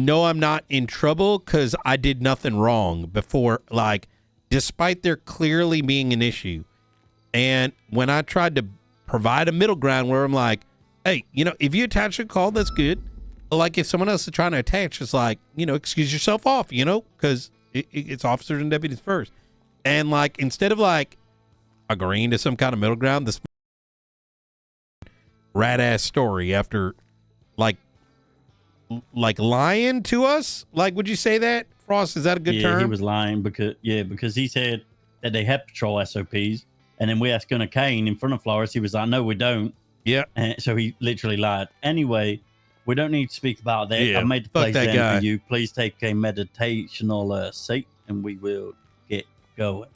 no, I'm not in trouble because I did nothing wrong before, like, despite there clearly being an issue. And when I tried to provide a middle ground where I'm like, hey, if you attach a call, that's good. But like if someone else is trying to attach, it's like, excuse yourself off, because it's officers and deputies first. And like, instead of like agreeing to some kind of middle ground, this rat ass story after like lying to us. Like, would you say that, Frost? Is that a good term? Yeah, he was lying because he said that they had patrol SOPs. And then we asked Gunner Kane in front of Flores. He was like, no, we don't. Yeah. And so he literally lied. Anyway, we don't need to speak about that. Yeah, I made the fuck place that in guy. for you. Please take a meditational seat and we will get going.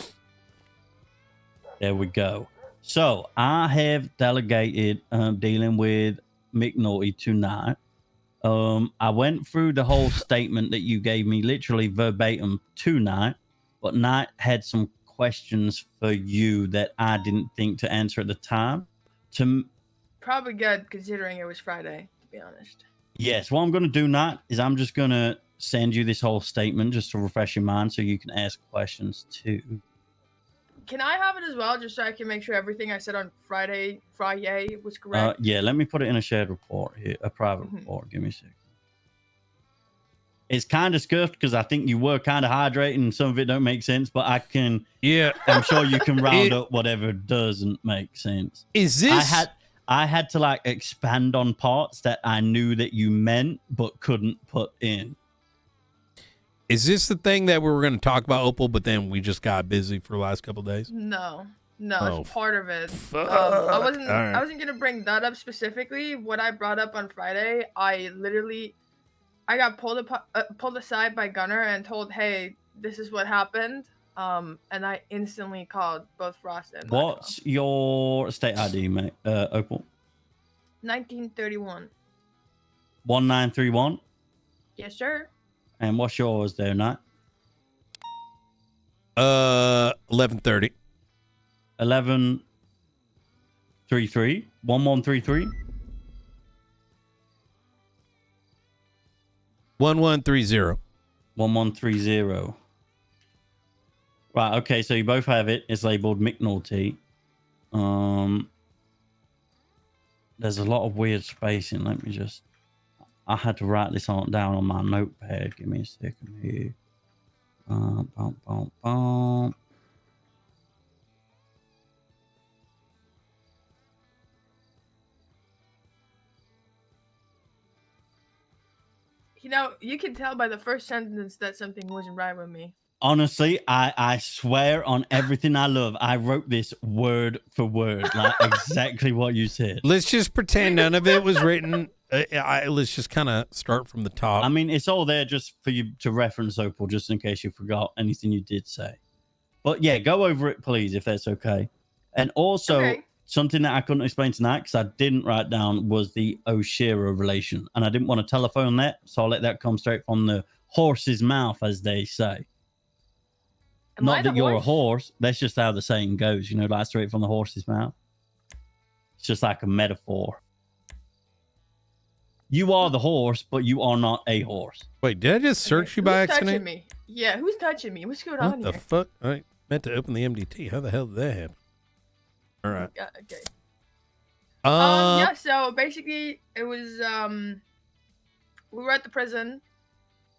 There we go. So I have delegated dealing with McNulty tonight. I went through the whole statement that you gave me literally verbatim tonight, but Knight had some questions for you that I didn't think to answer at the time. Probably good considering it was Friday, to be honest. Yes, what I'm going to do, Knight, is I'm just going to send you this whole statement just to refresh your mind so you can ask questions too. Can I have it as well, just so I can make sure everything I said on Friday was correct? Yeah, let me put it in a shared report here, a private report. Give me a second. It's kind of scuffed because I think you were kind of hydrating and some of it don't make sense, but I'm sure you can round up whatever doesn't make sense. Is this... I had to like expand on parts that I knew that you meant but couldn't put in. Is this the thing that we were going to talk about, Opal, but then we just got busy for the last couple of days? No, it's part of it. I wasn't gonna bring that up specifically. What I brought up on Friday, I got pulled aside by Gunner and told, "Hey, this is what happened." And I instantly called both Frost and What's your state ID, mate? Opal? 1931. 1931? Yes, sir. And what's yours there, Knight? 1130. 1133? 1133? 1130. 1130. Right, okay, so you both have it. It's labeled McNulty. There's a lot of weird spacing. Let me just... I had to write this all down on my notepad. Give me a second here. You can tell by the first sentence that something wasn't right with me. Honestly, I swear on everything I love, I wrote this word for word, like exactly what you said. Let's just pretend none of it was written. Let's just kind of start from the top. I mean, it's all there just for you to reference, Opal, just in case you forgot anything you did say. But yeah, go over it, please, if that's okay. And also, something that I couldn't explain tonight, because I didn't write down, was the Oshiro relation. And I didn't want to telephone that, so I'll let that come straight from the horse's mouth, as they say. Not that you're a horse. That's just how the saying goes, like straight from the horse's mouth. It's just like a metaphor. You are the horse, but you are not a horse. Wait, did I just search you by accident? Touching me? Yeah, who's touching me? What's going on here? What the fuck? I meant to open the MDT. How the hell did that happen? All right. Okay. Yeah, so basically it was we were at the prison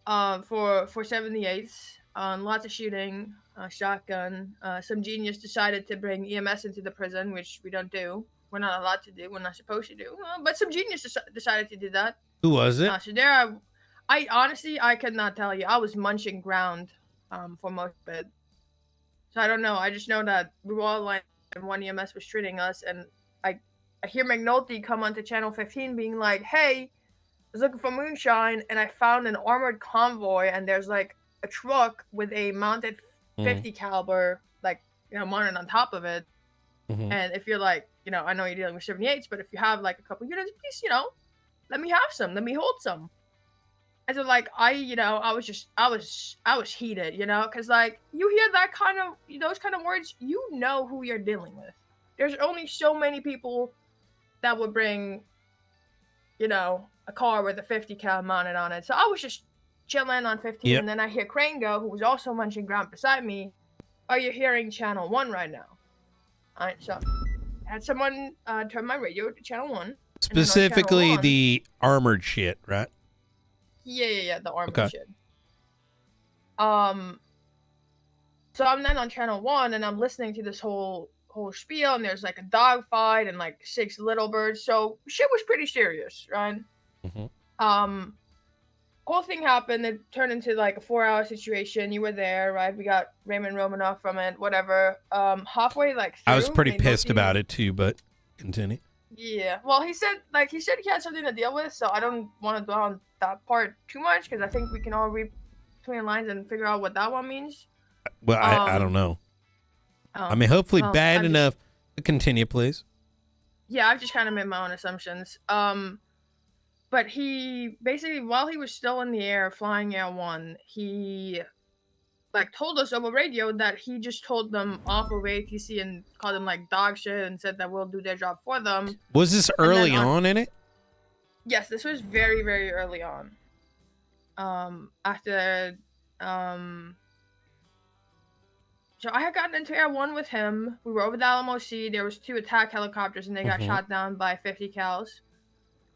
for 78s, lots of shooting, shotgun. Some genius decided to bring EMS into the prison, which we don't do. We're not allowed to do. We're not supposed to do. But some genius decided to do that. Who was it? So there, I honestly, I could not tell you. I was munching ground for most of it. So I don't know. I just know that we were all like, and one EMS was treating us, and I hear McNulty come onto channel 15 being like, "Hey, I was looking for moonshine, and I found an armored convoy, and there's like a truck with a mounted 50 caliber, like mounted on top of it. And if you're like, I know you're dealing with 78s, but if you have like a couple units, please, let me have some, let me hold some." And so like I was heated, because like you hear that kind of those kind of words, you know who you're dealing with. There's only so many people that would bring, a car with a 50 cal mounted on it. So I was just chilling on 15, Yep. and then I hear Crane go, who was also munching ground beside me. Are you hearing channel 1 right now? All right, so I had someone turn my radio to channel 1. Specifically channel 1, the armored shit, right? Yeah, the armor Okay. shit. So I'm then on channel 1, and I'm listening to this whole spiel, and there's like a dog fight and like 6 little birds. So shit was pretty serious, right? Mm-hmm. Whole thing happened. It turned into like a 4-hour situation. You were there, right? We got Raymond Romanoff from it, whatever. Halfway like through, I was pretty pissed about it too, but continue. Yeah. Well, he said he had something to deal with, so I don't want to dwell on that part too much because I think we can all read between the lines and figure out what that one means. Well, I don't know. I mean, hopefully bad enough. Continue, please. Yeah, I've just kind of made my own assumptions. But he basically, while he was still in the air, flying Air 1, he like told us over radio that he just told them off of ATC and called them like dog shit and said that we'll do their job for them. Was this early on in it? Yes, this was very, very early on. After so I had gotten into Air 1 with him. We were over the Alamo Sea. There was 2 attack helicopters, and they got shot down by 50 cals.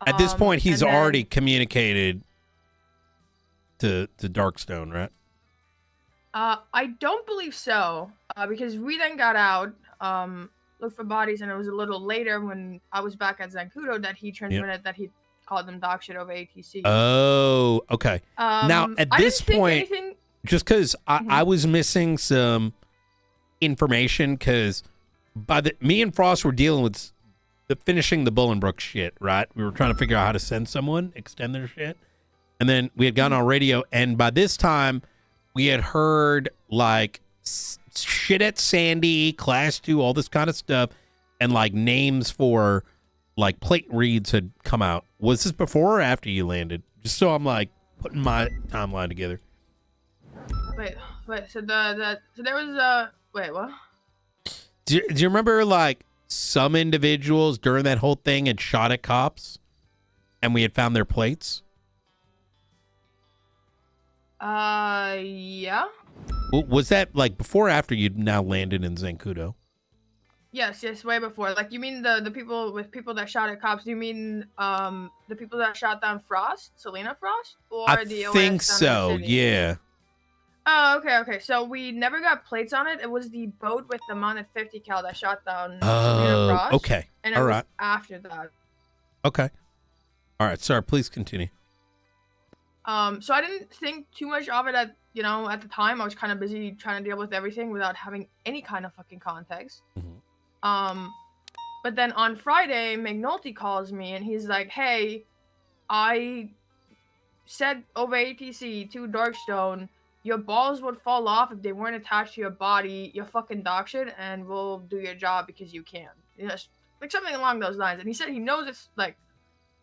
At this point, he's already communicated to Darkstone, right? I don't believe so, because we then got out, looked for bodies, and it was a little later when I was back at Zancudo that he transmitted that he called them dog shit over ATC. Oh, okay. Now, at this point, just because I was missing some information, because me and Frost were dealing with finishing the Bullenbrook shit, right? We were trying to figure out how to send someone, extend their shit. And then we had gone on radio, and by this time, we had heard, like, shit at Sandy, Class 2, all this kind of stuff, and, like, names for, like, plate reads had come out. Was this before or after you landed? Just so I'm, like, putting my timeline together. Wait, so there was, wait, what? Do you remember, like, some individuals during that whole thing had shot at cops and we had found their plates? Yeah. Was that like before or after you'd now landed in Zancudo? Yes, way before. Like, you mean the people that shot at cops? Do you mean the people that shot down Selena Frost? Or I the think OS so, yeah. Oh, okay. So we never got plates on it. It was the boat with the mounted 50 cal that shot down Selena Frost. Okay. And it was after that. Okay. All right. Sorry. Please continue. So I didn't think too much of it at the time. I was kind of busy trying to deal with everything without having any kind of fucking context. But then on Friday, McNulty calls me and he's like, "Hey, I said over ATC to Darkstone, your balls would fall off if they weren't attached to your body. You're fucking dog shit, and we'll do your job because you can." Like something along those lines. And he said he knows it's like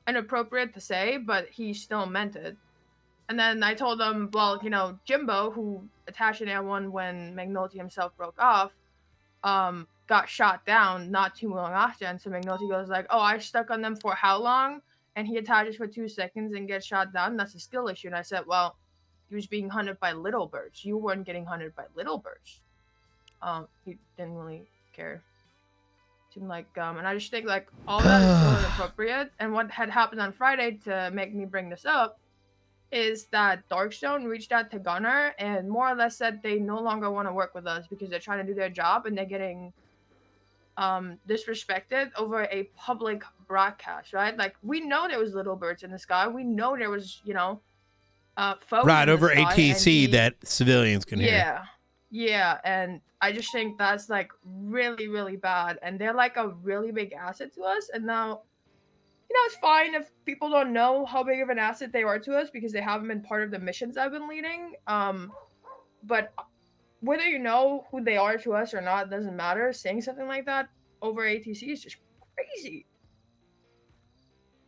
inappropriate to say, but he still meant it. And then I told him, well, Jimbo, who attached in Air 1 when McNulty himself broke off, got shot down not too long after. And so McNulty goes like, "Oh, I stuck on them for how long?" And he attaches for 2 seconds and gets shot down. That's a skill issue. And I said, well, he was being hunted by little birds. You weren't getting hunted by little birds. He didn't really care. Seemed like, and I just think like all that is so inappropriate. And what had happened on Friday to make me bring this up is that Darkstone reached out to Gunner and more or less said they no longer want to work with us because they're trying to do their job and they're getting disrespected over a public broadcast, right? Like, we know there was little birds in the sky. We know there was, folks right in over the sky, ATC that civilians can hear. Yeah, and I just think that's like really, really bad. And they're like a really big asset to us. And now, it's fine if people don't know how big of an asset they are to us because they haven't been part of the missions I've been leading. But whether you know who they are to us or not doesn't matter. Saying something like that over ATC is just crazy.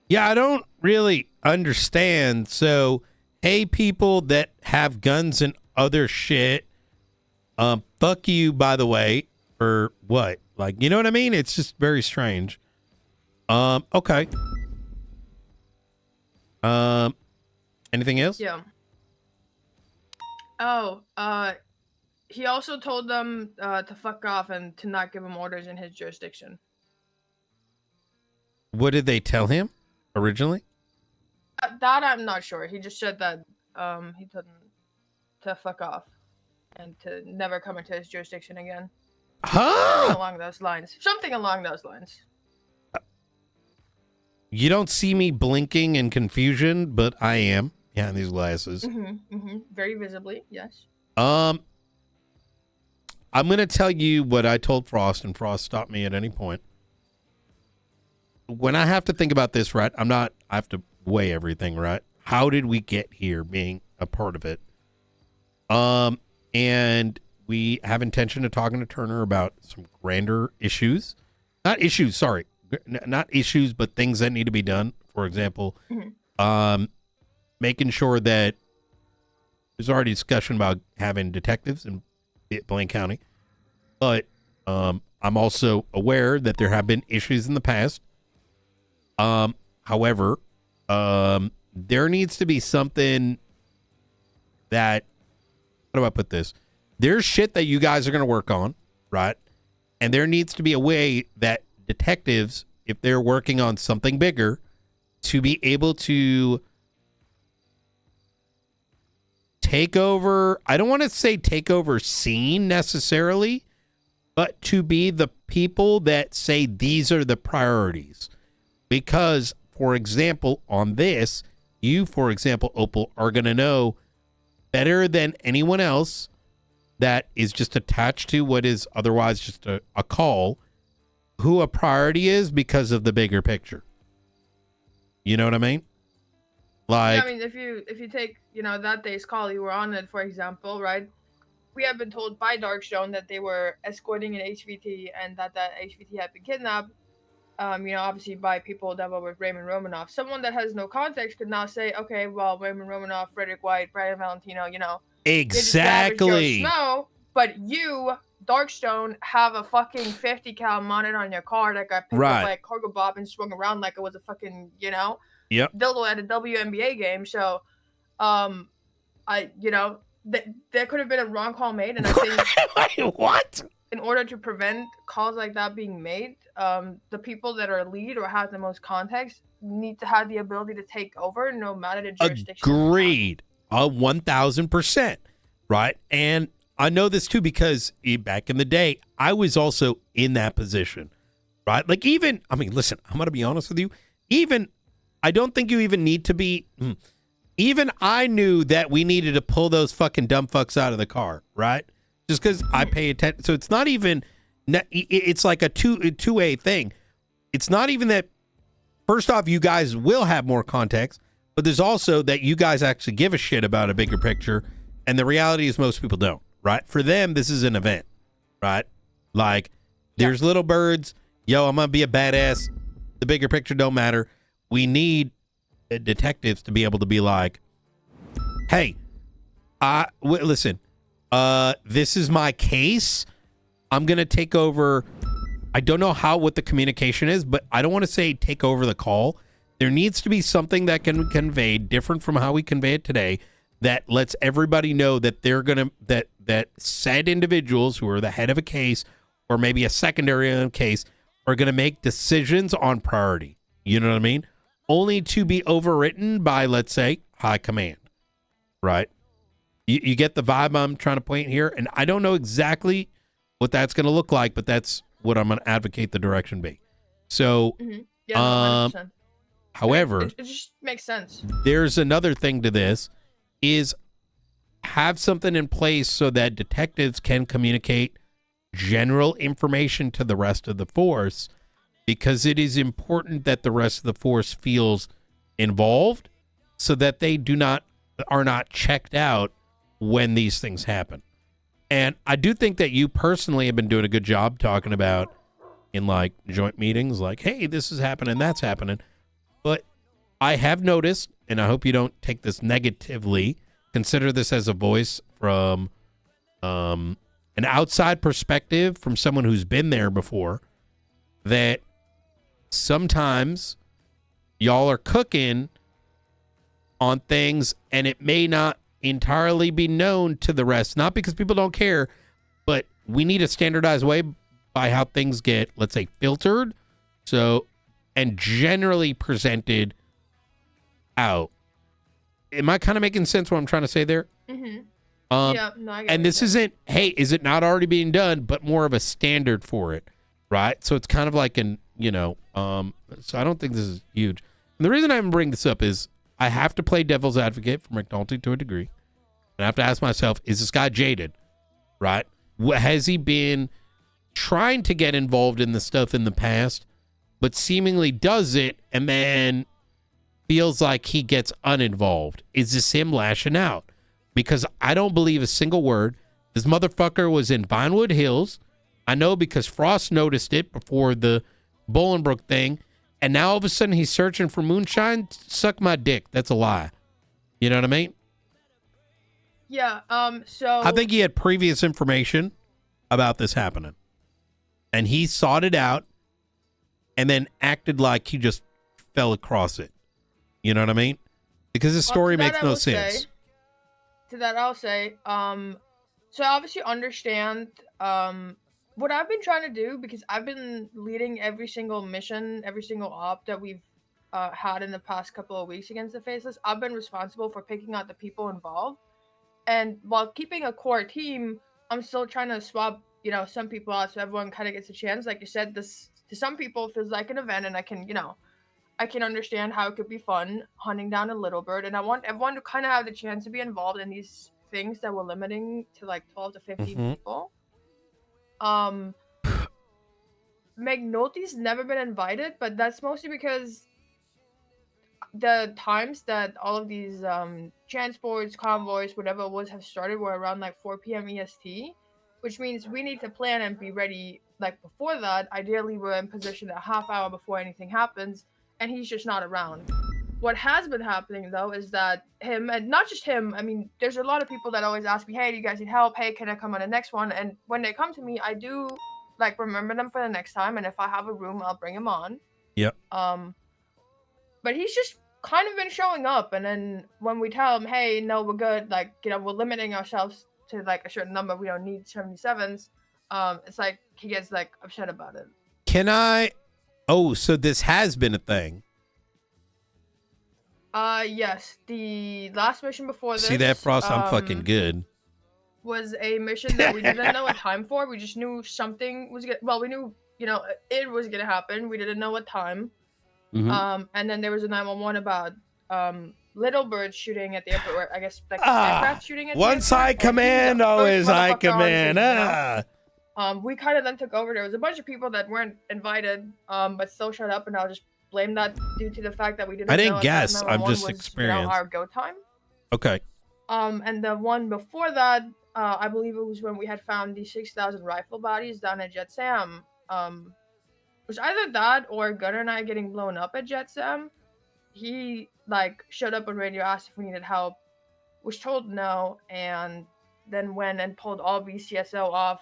Yeah, I don't really understand. So, hey, people that have guns and other shit, fuck you, by the way, for what? Like, you know what I mean? It's just very strange. Okay. Anything else? Yeah. Oh, he also told them to fuck off and to not give him orders in his jurisdiction. What did they tell him originally? That I'm not sure. He just said that he told them to fuck off and to never come into his jurisdiction again. Huh? Something along those lines. Something along those lines. You don't see me blinking in confusion, but I am. Yeah, these glasses. Very visibly, yes. I'm going to tell you what I told Frost, and Frost stopped me at any point. When I have to think about this, right, I have to weigh everything, right? How did we get here being a part of it? And we have intention of talking to Turner about some grander issues. Not issues, sorry. Not issues, but things that need to be done. For example, making sure that there's already discussion about having detectives in Blaine County. But I'm also aware that there have been issues in the past. However, there needs to be something that, how do I put this? There's shit that you guys are going to work on, right? And there needs to be a way that detectives, if they're working on something bigger, to be able to take over. I don't want to say take over scene necessarily, but to be the people that say these are the priorities. Because, for example, on this, you, for example, Opal, are going to know better than anyone else that is just attached to what is otherwise just a call, who a priority is because of the bigger picture. You know what I mean? Like, yeah, I mean, if you take, that day's call, you were on it, for example, right? We have been told by Darkstone that they were escorting an HVT and that HVT had been kidnapped. Obviously by people that were with Raymond Romanoff. Someone that has no context could now say, okay, well, Raymond Romanoff, Frederick White, Brian Valentino, exactly. Snow, but you, Darkstone, have a fucking 50 cal mounted on your car that got picked up by a cargo bob and swung around like it was a fucking, dildo at a WNBA game. So, there could have been a wrong call made, and I think what? In order to prevent calls like that being made, the people that are lead or have the most context need to have the ability to take over no matter the jurisdiction. Agreed. 1,000%. Right. And I know this too because back in the day, I was also in that position. Right. Like listen, I'm going to be honest with you. I don't think you even need to be. Even I knew that we needed to pull those fucking dumb fucks out of the car. Right. Just because I pay attention. So it's not even, it's like a two-way thing. It's not even that, first off, you guys will have more context, but there's also that you guys actually give a shit about a bigger picture. And the reality is most people don't, right? For them, this is an event, right? Like, there's little birds. Yo, I'm going to be a badass. The bigger picture don't matter. We need detectives to be able to be like, hey, listen. This is my case. I'm going to take over. I don't know what the communication is, but I don't want to say take over the call. There needs to be something that can be conveyed different from how we convey it today that lets everybody know that they're going to, that said individuals who are the head of a case or maybe a secondary case are going to make decisions on priority. You know what I mean? Only to be overwritten by, let's say, high command, right? You get the vibe I'm trying to point here, and I don't know exactly what that's going to look like, but that's what I'm going to advocate the direction be. So, yeah, no, however, it just makes sense. There's another thing to this, is have something in place so that detectives can communicate general information to the rest of the force, because it is important that the rest of the force feels involved so that they are not checked out when these things happen. And I do think that you personally have been doing a good job talking about in like joint meetings, like, hey, this is happening, that's happening. But I have noticed, and I hope you don't take this negatively, consider this as a voice from an outside perspective from someone who's been there before, that sometimes y'all are cooking on things and it may not entirely be known to the rest. Not because people don't care, but we need a standardized way by how things get, let's say, filtered. So, and generally presented out. Am I kind of making sense what I'm trying to say there? Mm-hmm. Yeah, no, I get and this isn't, hey, is it not already being done, but more of a standard for it, right? So it's kind of like an, so I don't think this is huge. And the reason I'm bringing this up is I have to play devil's advocate for McNulty to a degree. And I have to ask myself, is this guy jaded, right? Has he been trying to get involved in the stuff in the past, but seemingly does it and then feels like he gets uninvolved? Is this him lashing out? Because I don't believe a single word. This motherfucker was in Vinewood Hills. I know because Frost noticed it before the Bolingbrook thing. And now all of a sudden he's searching for moonshine. Suck my dick. That's a lie. You know what I mean? Yeah. So I think he had previous information about this happening. And he sought it out and then acted like he just fell across it. You know what I mean? Because the story makes no sense. To that, I'll say, so I obviously understand what I've been trying to do, because I've been leading every single mission, every single op that we've had in the past couple of weeks against the Faceless. I've been responsible for picking out the people involved. And while keeping a core team, I'm still trying to swap, some people out so everyone kind of gets a chance. Like you said, this to some people feels like an event, and I can understand how it could be fun hunting down a little bird, and I want everyone to kind of have the chance to be involved in these things that we're limiting to like 12 to 15 people. McNulty's never been invited, but that's mostly because the times that all of these transports, convoys, whatever it was, have started were around like 4 p.m. EST, which means we need to plan and be ready like before that. Ideally, we're in position a half hour before anything happens, and he's just not around. What has been happening, though, is that him, and not just him, I mean, there's a lot of people that always ask me, hey, do you guys need help? Hey, can I come on the next one? And when they come to me, I do, like, remember them for the next time, and if I have a room, I'll bring him on. Yep. But he's just kind of been showing up, and then when we tell him, hey, no, we're good, like, we're limiting ourselves to, like, a certain number, we don't need 77s, it's like, he gets, like, upset about it. So this has been a thing. Yes. The last mission before this. See that, Frost? I'm fucking good. Was a mission that we didn't know a time for. We just knew something was we knew, it was gonna happen. We didn't know what time. Mm-hmm. And then there was a 911 about little birds shooting at the airport. I guess like aircraft shooting at the airport. Once high command, always high command. We kind of then took over. There was a bunch of people that weren't invited, but still showed up, and I'll just blame that due to the fact that we didn't. I didn't guess. I'm just experienced. Our go time. Okay. And the one before that, I believe it was when we had found the 6,000 rifle bodies down at Jet Sam. It was either that or Gunner and I getting blown up at Jet Sam. He showed up on radio, asked if we needed help, was told no, and then went and pulled all BCSO off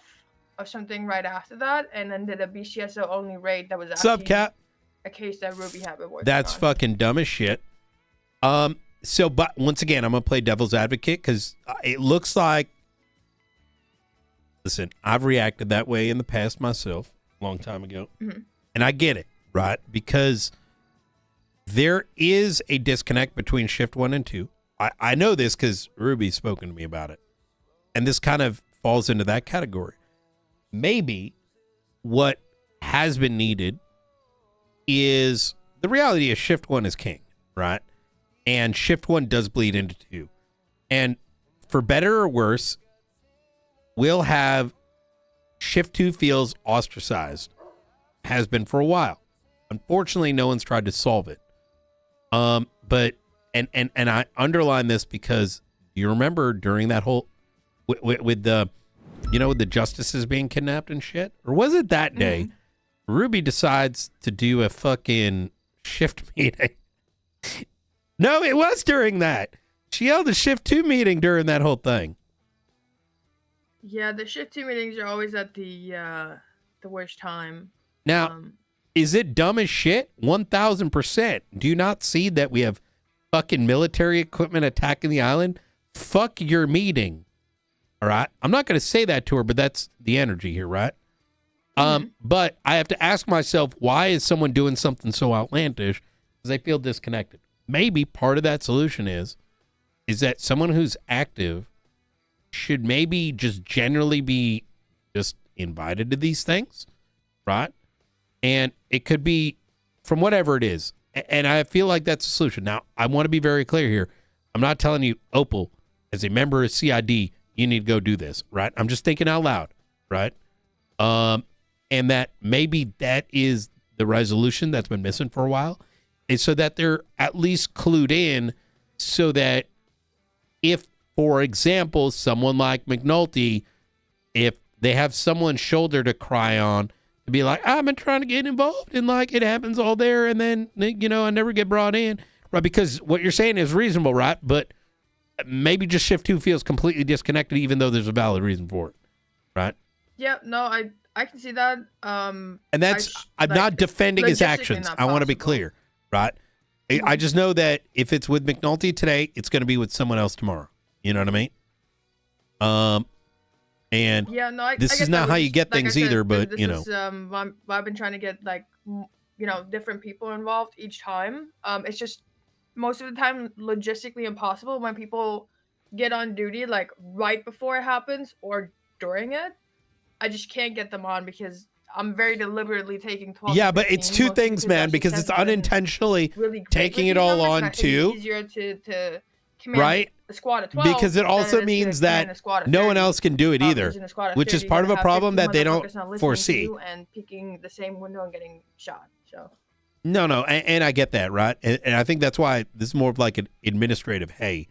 of something right after that, and then did a BCSO only raid that was actually a case that Ruby had been working That's on. Fucking dumb as shit. So, but once again, I'm gonna play devil's advocate because it looks like. Listen, I've reacted that way in the past myself, a long time ago, and I get it, right? Because there is a disconnect between Shift 1 and 2. I know this because Ruby's spoken to me about it, and this kind of falls into that category. Maybe what has been needed is the reality is Shift 1 is king, right? And Shift 1 does bleed into 2. And for better or worse, we'll have Shift 2 feels ostracized. Has been for a while. Unfortunately, no one's tried to solve it. But I underline this because you remember during that whole with the with the justices being kidnapped and shit? Or was it that day? Ruby decides to do a fucking shift meeting. No, it was during that. She held a Shift 2 meeting during that whole thing. Yeah, the Shift 2 meetings are always at the worst time. Now, is it dumb as shit? 1,000%. Do you not see that we have fucking military equipment attacking the island? fuck your meeting. All right. I'm not going to say that to her, but that's the energy here, right? But I have to ask myself, why is someone doing something so outlandish? Because they feel disconnected. Maybe part of that solution is that someone who's active should maybe just generally be just invited to these things, right? And it could be from whatever it is. And I feel like that's a solution. Now, I want to be very clear here. I'm not telling you, Opal, as a member of CID, you need to go do this, right? I'm just thinking out loud, right? And that maybe that is the resolution that's been missing for a while, is so that they're at least clued in, so that if, for example, someone like McNulty, if they have someone's shoulder to cry on, to be like, I've been trying to get involved, and like it happens all there, and then, you know, I never get brought in, right? Because what you're saying is reasonable, right? But maybe just Shift 2 feels completely disconnected, even though there's a valid reason for it, right? Yeah, no, I can see that. And that's, I'm not defending his actions. I want to be clear, right? I just know that if it's with McNulty today, it's going to be with someone else tomorrow. You know what I mean? And yeah, no, this is not how you get things either, but you know, I've been trying to get like, you know, different people involved each time. It's just most of the time logistically impossible when people get on duty like right before it happens or during it. I just can't get them on because I'm very deliberately taking 12. Yeah, but it's two things, man, because it's unintentionally really taking it all on too. It's easier to command right? a squad of 12. Because it also means that no one else can do it either, which is part of a problem that they don't foresee. And picking the same window and getting shot. So. No, and I get that, right? And I think that's why this is more of like an administrative hey,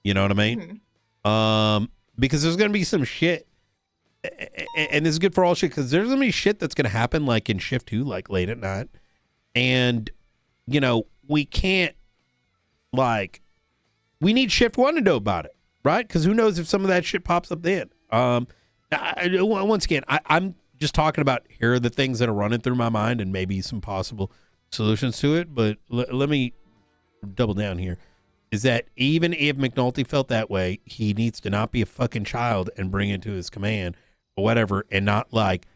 you know what I mean? Mm-hmm. Because there's gonna be some shit. And this is good for all shit, because there's gonna be shit that's gonna happen like in Shift 2, like late at night, and you know we can't, like, we need Shift 1 to know about it, right? Because who knows if some of that shit pops up then. Once again, I'm just talking about here are the things that are running through my mind and maybe some possible solutions to it. But let me double down here. Is that even if McNulty felt that way, he needs to not be a fucking child and bring it to his command or whatever, and not like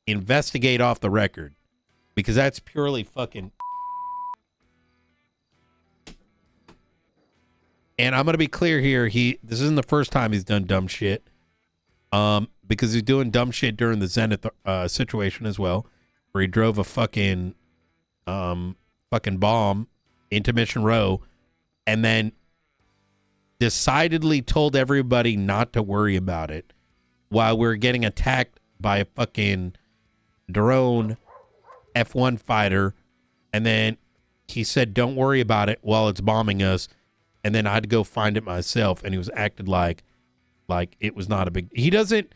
investigate off the record, because that's purely fucking. And I'm gonna be clear here. This isn't the first time he's done dumb shit. Because he's doing dumb shit during the Zenith situation as well, where he drove a fucking bomb into Mission Row, and then decidedly told everybody not to worry about it while we're getting attacked by a fucking drone F1 fighter, and then he said don't worry about it while it's bombing us, and then I'd go find it myself, and he was acted like it was not a big. He doesn't.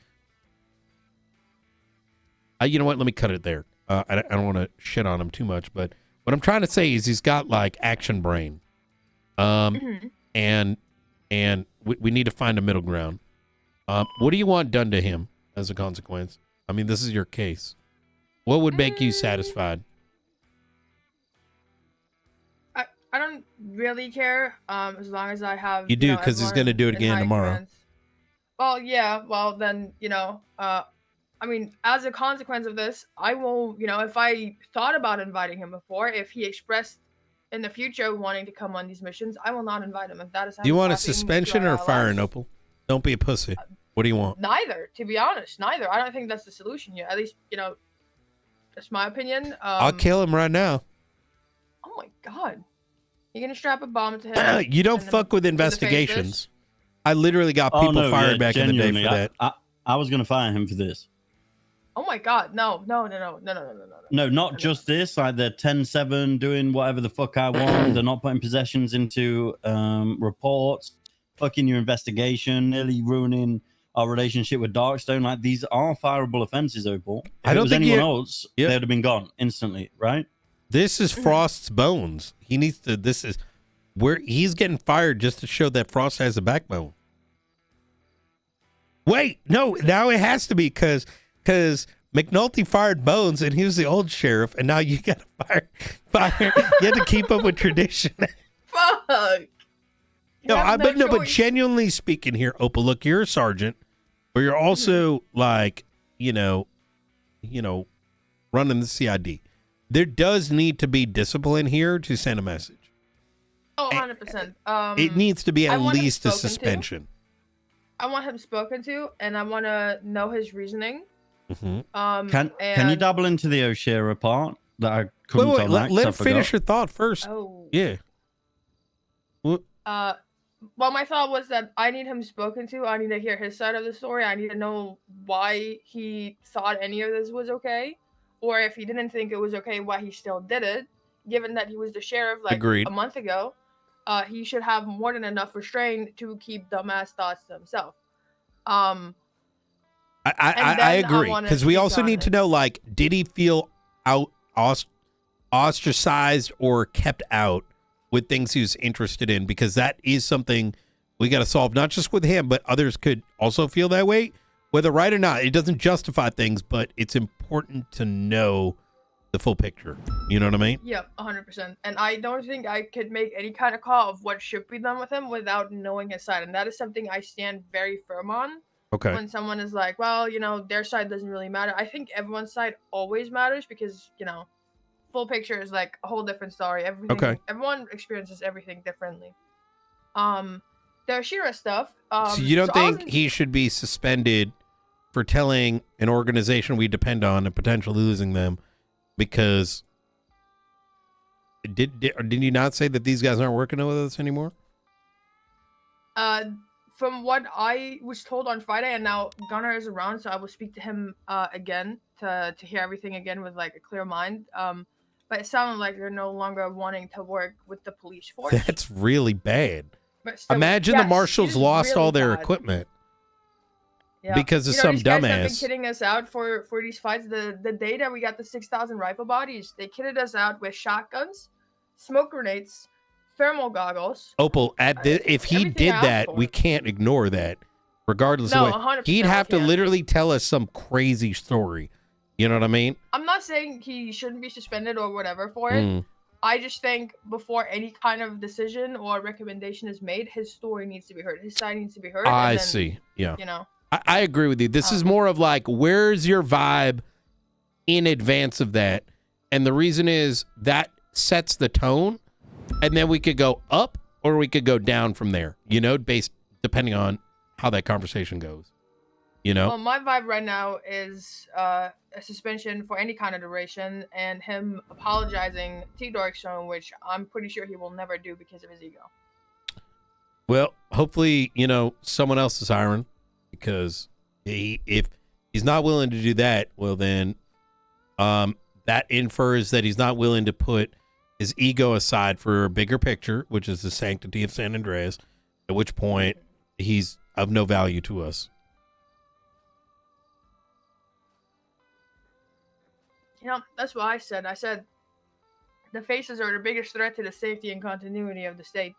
You know what? Let me cut it there. I don't want to shit on him too much, but what I'm trying to say is he's got like action brain, and we need to find a middle ground. What do you want done to him as a consequence? I mean, this is your case. What would make you satisfied? I don't really care, as long as I have. You do, because he's going to do it again tomorrow. Command. Well, yeah. Well, then, you know, I mean, as a consequence of this, I will, you know, if I thought about inviting him before, if he expressed in the future wanting to come on these missions, I will not invite him. If that is. Do you want a suspension or firing, Opal? Don't be a pussy. What do you want? Neither, to be honest. Neither. I don't think that's the solution yet. At least, you know, that's my opinion. I'll kill him right now. Oh my God. You're going to strap a bomb to him? You don't fuck with investigations. I literally got people fired back in the day for that. I was going to fire him for this. Oh my God. No. No, not just this. Like they're 10-7 doing whatever the fuck I want. They're not putting possessions into reports. Fucking your investigation. Nearly ruining our relationship with Darkstone. Like these are fireable offenses, Opal. If I don't it was think anyone else, they'd have been gone instantly, right? This is Frost's bones. He needs to. This is where he's getting fired just to show that Frost has a backbone. Wait, no, now it has to be because McNulty fired Bones and he was the old sheriff, and now you got to fire. You have to keep up with tradition. Fuck. No, You have but choice. genuinely speaking here, Opal, look, you're a sergeant, but you're also like, running the CID. There does need to be discipline here to send a message. Oh, 100%. It needs to be at least a spoken to. suspension. I want him spoken to, and I want to know his reasoning. Mm-hmm. Can you dabble into the Oshira part that I couldn't Wait, tell let Max? him finish your thought first. Oh. Yeah. Well, my thought was that I need him spoken to. I need to hear his side of the story. I need to know why he thought any of this was okay, or if he didn't think it was okay, why he still did it. Given that he was the sheriff like Agreed. a month ago, he should have more than enough restraint to keep dumbass thoughts to himself. I agree, because we also need to know, like, did he feel ostracized or kept out with things he was interested in? Because that is something we got to solve, not just with him, but others could also feel that way, whether right or not. It doesn't justify things, but it's important to know the full picture. You know what I mean? Yep, 100%. And I don't think I could make any kind of call of what should be done with him without knowing his side. And that is something I stand very firm on. Okay. When someone is like, well, their side doesn't really matter. I think everyone's side always matters because, full picture is like a whole different story. Everyone experiences everything differently. The Oshira stuff. So you don't think he should be suspended for telling an organization we depend on and potentially losing them? Because did you not say that these guys aren't working with us anymore? From what I was told on Friday, and now Gunnar is around, so I will speak to him again to hear everything again with like a clear mind. But it sounded like they're no longer wanting to work with the police force. That's really bad. But still, imagine the marshals lost really all their bad. equipment. Yeah. Because of some these guys dumbass. have been kidding us out for these fights. The day that we got the 6,000 rifle bodies, they kitted us out with shotguns, smoke grenades, thermal goggles. Opal, if he did that, we can't ignore that. Regardless of what, he'd have to literally tell us some crazy story. You know what I mean? I'm not saying he shouldn't be suspended or whatever for it. I just think before any kind of decision or recommendation is made, his story needs to be heard. His side needs to be heard. I see. Yeah. I agree with you. This is more of like, where's your vibe in advance of that? And the reason is that sets the tone, and then we could go up or we could go down from there, based depending on how that conversation goes. Well, my vibe right now is a suspension for any kind of duration and him apologizing to Dark Zone, which I'm pretty sure he will never do because of his ego. Well, hopefully, someone else is hiring, because if he's not willing to do that, well, then that infers that he's not willing to put his ego aside for a bigger picture, which is the sanctity of San Andreas, at which point he's of no value to us. That's what I said. I said the faces are the biggest threat to the safety and continuity of the state.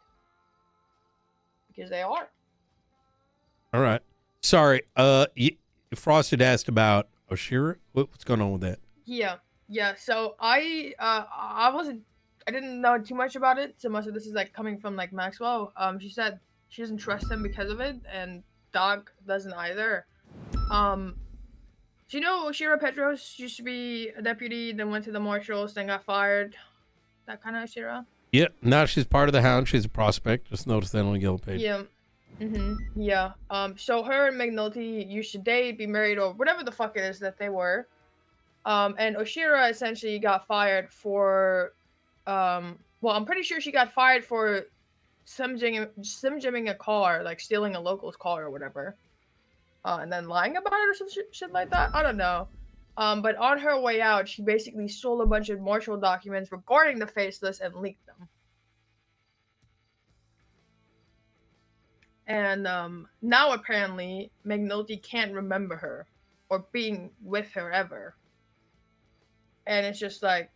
Because they are. All right. Sorry. Frosted asked about Oshira. What's going on with that? Yeah. So I didn't know too much about it. So much of this is like coming from like Maxwell. She said she doesn't trust him because of it, and Doc doesn't either. Do you know Oshira Petros used to be a deputy, then went to the marshals, then got fired? That kind of Oshira? Yeah, now she's part of the Hound. She's a prospect. Just noticed that on the Yellow Page. Yeah. Yeah. So her and McNulty used to date, be married, or whatever the fuck it is that they were. And Oshira essentially got fired for, well, I'm pretty sure she got fired for sim-jimming a car, like stealing a local's car or whatever. And then lying about it or some shit like that. I don't know. But on her way out, she basically stole a bunch of marshal documents regarding the Faceless and leaked them. And now apparently McNulty can't remember her or being with her ever. And it's just like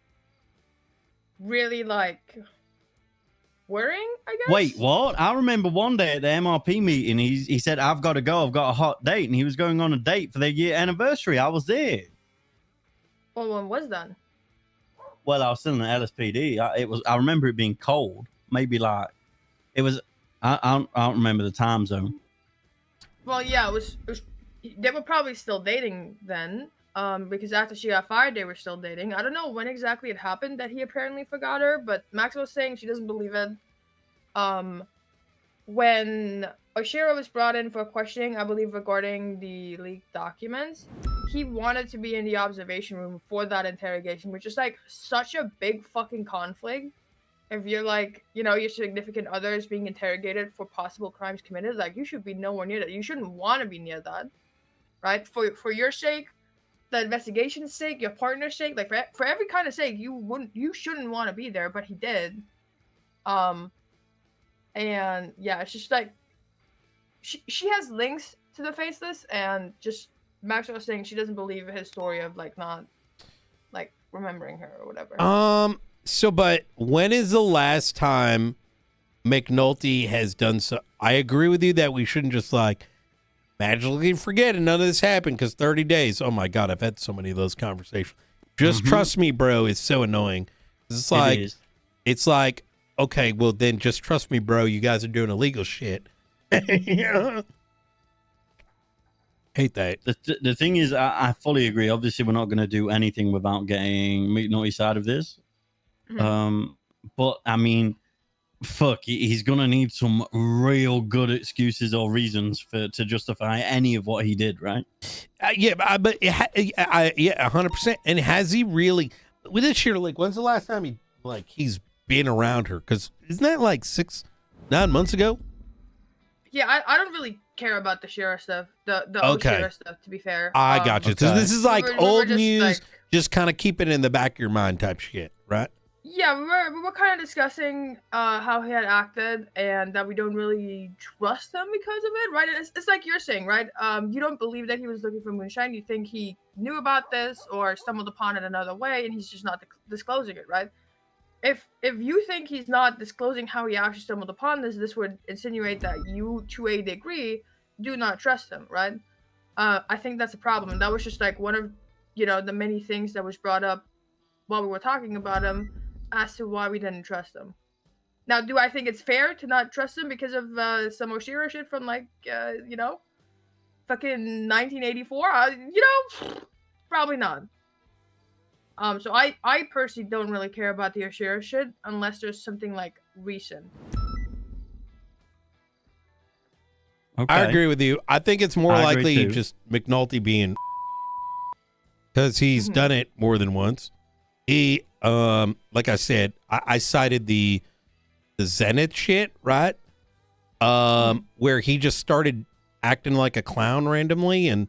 really like worrying, I guess. Wait, what? I remember one day at the MRP meeting, he said, I've got to go. I've got a hot date. And he was going on a date for their year anniversary. I was there. Well, when was that? Well, I was still in the LSPD. I remember it being cold. maybe like it was. I don't remember the time zone. Well, yeah, it was. They were probably still dating then. Because after she got fired, they were still dating. I don't know when exactly it happened that he apparently forgot her, but Max was saying she doesn't believe it. When Oshiro was brought in for questioning, I believe regarding the leaked documents, he wanted to be in the observation room for that interrogation, which is like such a big fucking conflict. If you're like, your significant other is being interrogated for possible crimes committed, like you should be nowhere near that. You shouldn't want to be near that, right? For your sake, the investigation's sake, your partner's sake, like for every kind of sake, you shouldn't want to be there, but he did. And yeah, it's just like she has links to the faceless, and just Max was saying she doesn't believe his story of like not like remembering her or whatever. So but when is the last time McNulty has done so? I agree with you that we shouldn't just like magically forget and none of this happened because 30 days. Oh my God, I've had so many of those conversations. Just trust me, bro. It's so annoying. It's like, it's like, okay, well then just trust me, bro. You guys are doing illegal shit. Yeah. Hate that. The thing is, I fully agree. Obviously, we're not going to do anything without getting McNulty side of this. But I mean, fuck, he's gonna need some real good excuses or reasons to justify any of what he did, right? Yeah, but yeah, 100%. And has he really with this year? Like, when's the last time he's been around her? Because isn't that like 6-9 months ago? Yeah, I don't really care about the Shira stuff, the Oshiro stuff. To be fair, I got you. So this is like old news, just kind of keep it in the back of your mind type shit, right? Yeah, we were kind of discussing how he had acted and that we don't really trust him because of it, right? It's like you're saying, right? You don't believe that he was looking for moonshine. You think he knew about this or stumbled upon it another way, and he's just not disclosing it, right? If you think he's not disclosing how he actually stumbled upon this would insinuate that you, to a degree, do not trust him, right? I think that's a problem, and that was just like one of the many things that was brought up while we were talking about him as to why we didn't trust him. Now, do I think it's fair to not trust him because of some Oshiro shit from fucking 1984? Probably not. So I personally don't really care about the Oshiro shit unless there's something like recent. Okay. I agree with you. I think it's more likely just McNulty being because he's done it more than once. He like I said, I cited the Zenith shit, right? Where he just started acting like a clown randomly and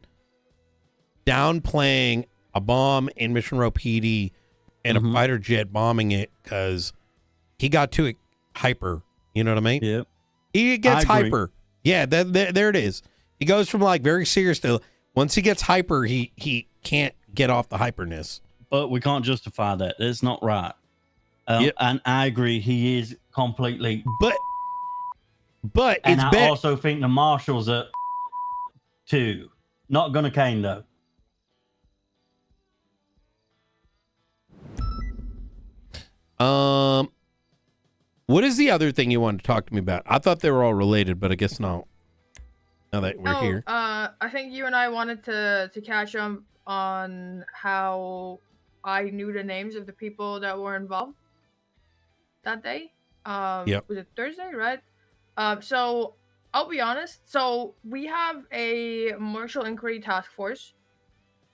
downplaying a bomb in Mission Row PD and a fighter jet bombing it because he got too hyper. You know what I mean? Yeah. He gets hyper. Yeah, there it is. He goes from like very serious to once he gets hyper, he can't get off the hyperness. But we can't justify that. It's not right. And I agree, he is completely. But and it's I also think the marshals are too. Not gonna cane though. What is the other thing you wanted to talk to me about? I thought they were all related, but I guess not. Now that we're here. I think you and I wanted to catch up on how I knew the names of the people that were involved that day. Was it Thursday, right? So I'll be honest. So we have a Marshal Inquiry Task Force,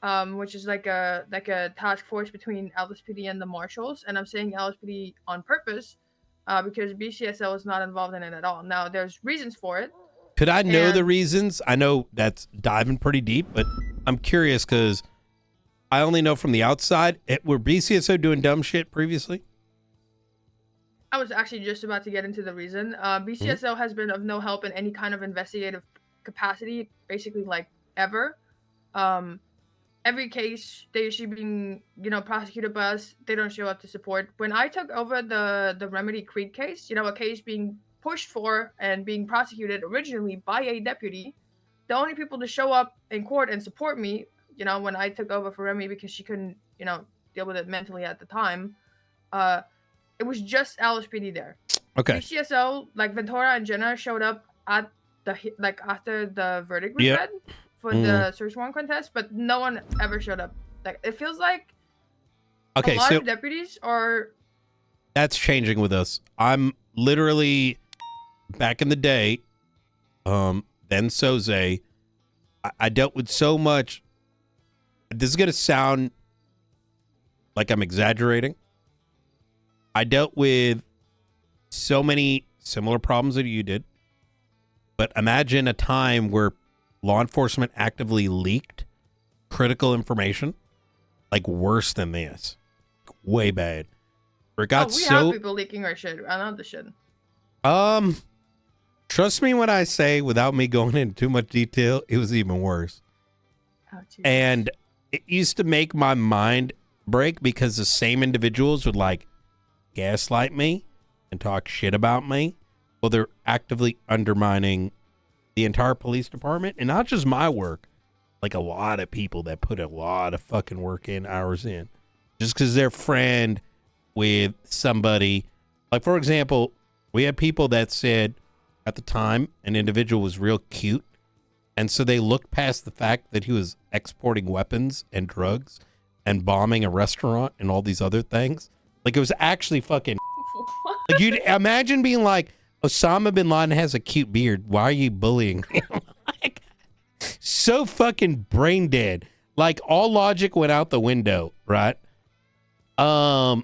which is like a task force between LSPD and the Marshals, and I'm saying LSPD on purpose, because BCSL is not involved in it at all. Now there's reasons for it. Could I know the reasons? I know that's diving pretty deep, but I'm curious because I only know from the outside. Were BCSO doing dumb shit previously? I was actually just about to get into the reason. BCSO has been of no help in any kind of investigative capacity, basically like ever. Every case they usually being, prosecuted by us, they don't show up to support. When I took over the Remedy Creed case, a case being pushed for and being prosecuted originally by a deputy, the only people to show up in court and support me, when I took over for Remedy because she couldn't, deal with it mentally at the time, it was just LSPD there. Okay. UCSO, like Ventura and Jenna showed up at the after the verdict was read for the search warrant contest, but no one ever showed up. Like it feels like a lot of deputies are. That's changing with us. I'm literally back in the day. Then Soze, I dealt with so much. This is gonna sound like I'm exaggerating. I dealt with so many similar problems that you did. But imagine a time where law enforcement actively leaked critical information, like worse than this, way bad. Where it got we have people leaking our shit. I know the shit. Trust me when I say, without me going into too much detail, it was even worse. Oh, and it used to make my mind break because the same individuals would like gaslight me and talk shit about me. Well, they're actively undermining the entire police department, and not just my work, like a lot of people that put a lot of fucking work in, hours in, just because they're friend with somebody. Like, for example, we had people that said at the time an individual was real cute, and so they looked past the fact that he was exporting weapons and drugs and bombing a restaurant and all these other things. Like, it was actually fucking like, you'd imagine being like, Osama bin Laden has a cute beard. Why are you bullying him? Like, so fucking brain dead. Like, all logic went out the window, right? And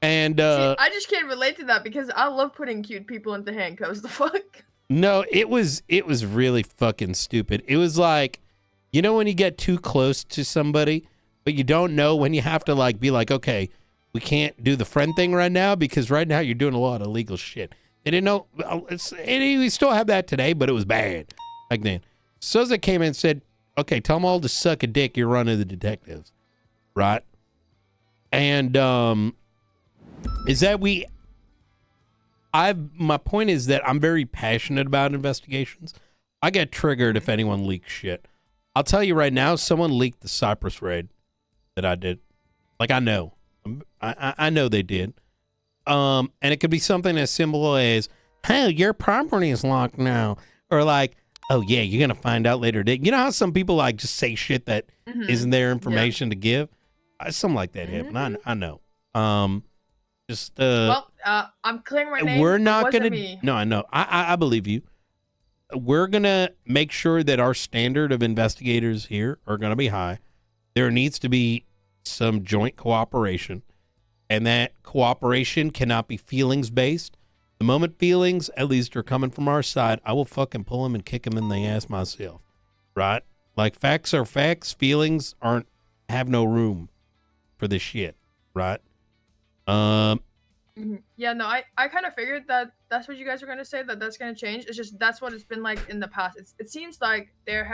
See, I just can't relate to that because I love putting cute people into handcuffs. The fuck? No, it was really fucking stupid. It was like, you know when you get too close to somebody, but you don't know when you have to like be like, okay, we can't do the friend thing right now because right now you're doing a lot of illegal shit. They didn't know. We still have that today, but it was bad back then. Souza came in and said, okay, tell them all to suck a dick. You're running the detectives. Right? And is that my point is that I'm very passionate about investigations. I get triggered if anyone leaks shit. I'll tell you right now, someone leaked the Cypress raid that I did. Like, I know. I know they did. And it could be something as simple as, hey, your property is locked now. Or like, oh yeah, you're going to find out later. You know how some people like just say shit that isn't their information to give? Something like that happened. I know. I'm clearing my name. We're not going to. No, I know. I believe you. We're going to make sure that our standard of investigators here are going to be high. There needs to be some joint cooperation. And that cooperation cannot be feelings based. The moment feelings, at least, are coming from our side, I will fucking pull them and kick them in the ass myself. Right? Like, facts are facts. Feelings have no room for this shit. Right? Yeah, no, I kind of figured that that's what you guys are going to say, that's going to change. It's just that's what it's been like in the past. It seems like there's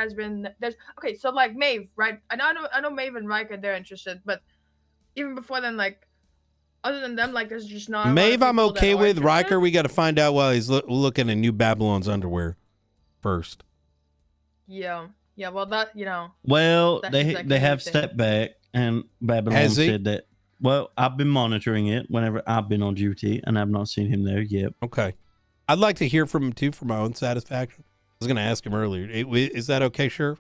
okay, so like Maeve, right? I know Maeve and Rika, they're interested, but even before then, like, other than them, like, there's just not. Maeve, I'm okay with. Riker, we got to find out while he's looking at New Babylon's underwear first. Yeah. Well, that Well, they have stepped back, and Babylon said that. Well, I've been monitoring it whenever I've been on duty, and I've not seen him there yet. Okay, I'd like to hear from him too for my own satisfaction. I was going to ask him earlier. Is that okay, Sheriff?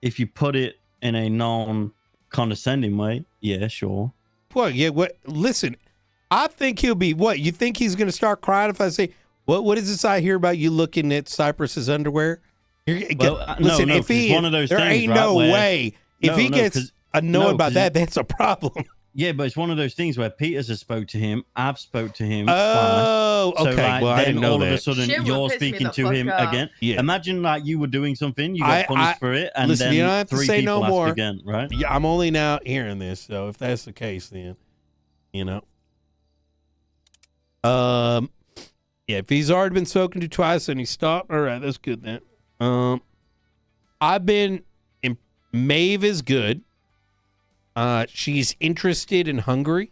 If you put it in a non-condescending way, yeah, sure. Well, yeah. What? Listen, I think he'll be. What? You think he's going to start crying if I say, "What is this I hear about you looking at Cypress's underwear"? Listen, no, if he, one of those there things, ain't right, no way. If he gets annoyed about that, that's a problem. Yeah, but it's one of those things where Peters has spoke to him, I've spoke to him. Oh, twice. okay. So, right, well, I didn't know that. All of a sudden, you're speaking to him again. Yeah. Imagine like you were doing something, you got punished for it, and listen, then you don't have to three say people no ask more. Again, right? Yeah, I'm only now hearing this, so if that's the case, then yeah, if he's already been spoken to twice and he stopped, all right, that's good then. Maeve is good. She's interested and hungry.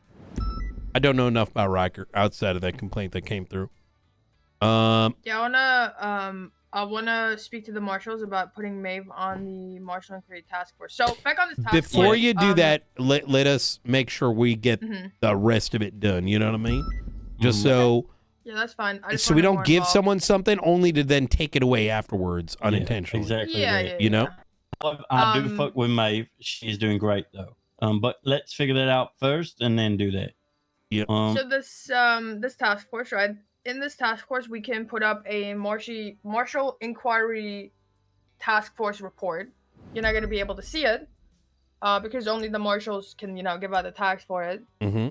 I don't know enough about Riker outside of that complaint that came through. Yeah, I wanna I want to speak to the marshals about putting Maeve on the Marshal Inquiry Task Force. So, back on this task Before force. you do that, let us make sure we get Mhm. the rest of it done. You know what I mean? Just so Yeah, that's fine. I just so we wanted don't more give involved. someone something only to then take it away afterwards unintentionally. Exactly. Yeah, that. yeah, You know? I do fuck with Maeve. She's doing great though. But let's figure that out first and then do that. Yeah. So this task force, right? In this task force, we can put up a Marshal Inquiry Task Force report. You're not gonna be able to see it, because only the marshals can, give out the tags for it. Mm-hmm.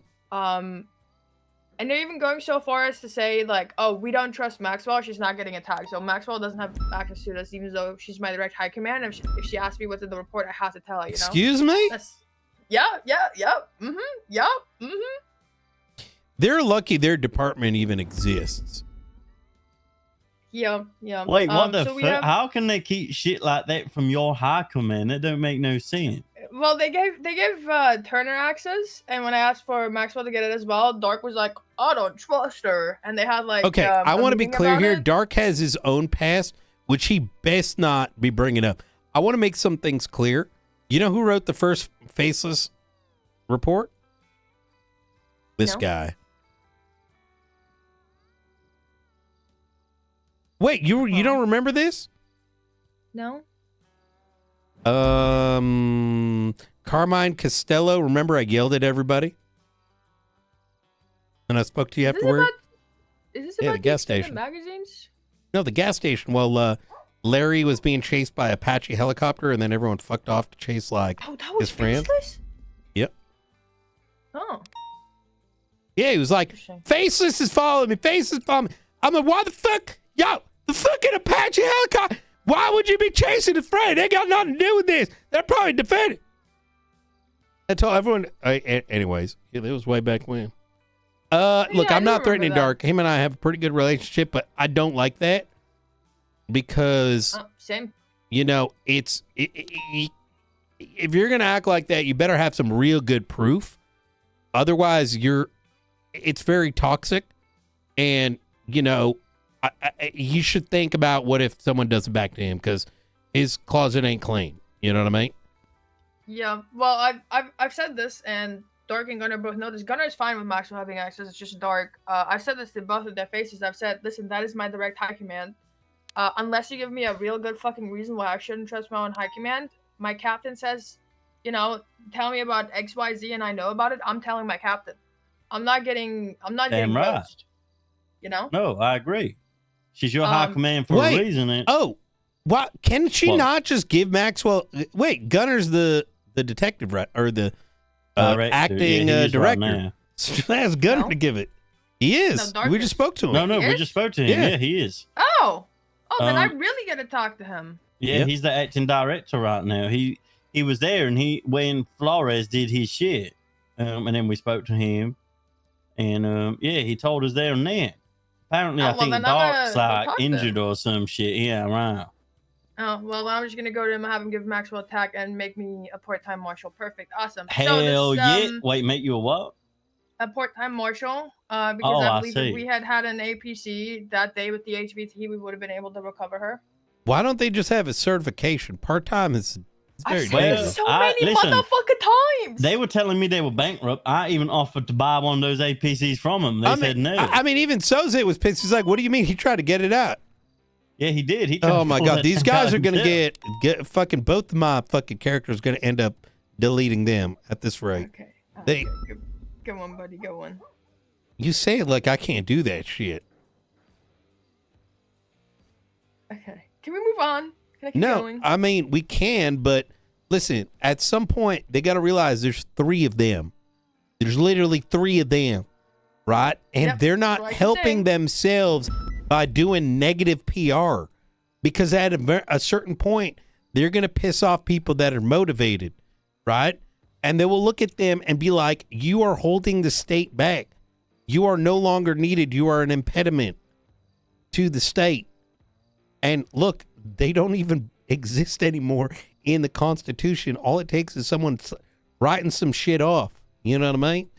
And they're even going so far as to say, like, oh, we don't trust Maxwell. She's not getting a tag. So Maxwell doesn't have access to this, even though she's my direct high command. If she asks me what's in the report, I have to tell her, Excuse me? Yeah. They're lucky their department even exists. Yeah. Wait, what the fuck? How can they keep shit like that from your high command? That don't make no sense. Well, they gave Turner access, and when I asked for Maxwell to get it as well, Dark was like, "I don't trust her," and they had like. Okay, I want to be clear here. It. Dark has his own past, which he best not be bringing up. I want to make some things clear. You know who wrote the first Faceless report? This guy. Wait, you don't remember this? No. Carmine Costello. Remember, I yelled at everybody, and I spoke to you afterward. Is this about the gas station magazines? No, the gas station. Well, Larry was being chased by Apache helicopter, and then everyone fucked off to chase like his friend. Faceless? Yep. Oh. Yeah, he was like, Faceless is following me. Faceless is following me. I'm like, why the fuck? Yo, the fucking Apache helicopter. Why would you be chasing a friend? They ain't got nothing to do with this. They're probably defending. I told everyone. Anyways, it was way back when. Look, I'm not threatening Dark. Him and I have a pretty good relationship, but I don't like that because, same. If you're gonna act like that, you better have some real good proof. Otherwise, it's very toxic, and you should think about what if someone does it back to him because his closet ain't clean. You know what I mean? Yeah. Well, I've said this, and Dark and Gunner both know this. Gunner is fine with Maxwell having access. It's just Dark. I've said this to both of their faces. I've said, listen, that is my direct high command. Unless you give me a real good fucking reason why I shouldn't trust my own high command, my captain says, tell me about XYZ and I know about it. I'm telling my captain. I'm not getting right. ghost. No, I agree. She's your high command for a reason. What? Can she not just give Maxwell? Wait, Gunner's the detective, right? Or the acting director. Right, ask Gunner to give it. He is. No, we just spoke to him. No, we just spoke to him. Yeah, he is. Oh, then I really got to talk to him. Yeah, he's the acting director right now. He was there, and when Flores did his shit, and then we spoke to him, and he told us there and then. Apparently, I think Dark's like injured or some shit. Yeah, right. Oh, well, I'm just going to go to him and have him give Maxwell a tag and make me a part-time marshal. Perfect. Awesome. Hell yeah. Wait, make you a what? A part-time marshal. Because I believe if we had an APC that day with the HVT, we would have been able to recover her. Why don't they just have a certification? Part-time is very dangerous. So many motherfucking times. They were telling me they were bankrupt. I even offered to buy one of those APCs from them. They said no. I mean, even Soze was pissed. He's like, what do you mean? He tried to get it out. Yeah, he did. Oh my God. These guys are going to get fucking both of my fucking characters going to end up deleting them at this rate. Okay. Go on, buddy. Go on. You say it like I can't do that shit. Okay. Can we move on? Can I keep going? I mean, we can, but listen, at some point, they got to realize there's 3 of them. There's literally 3 of them, right? And they're not helping themselves by doing negative PR because at a certain point, they're going to piss off people that are motivated, right? And they will look at them and be like, you are holding the state back. You are no longer needed. You are an impediment to the state. And look, they don't even exist anymore in the Constitution. All it takes is someone writing some shit off. You know what I mean?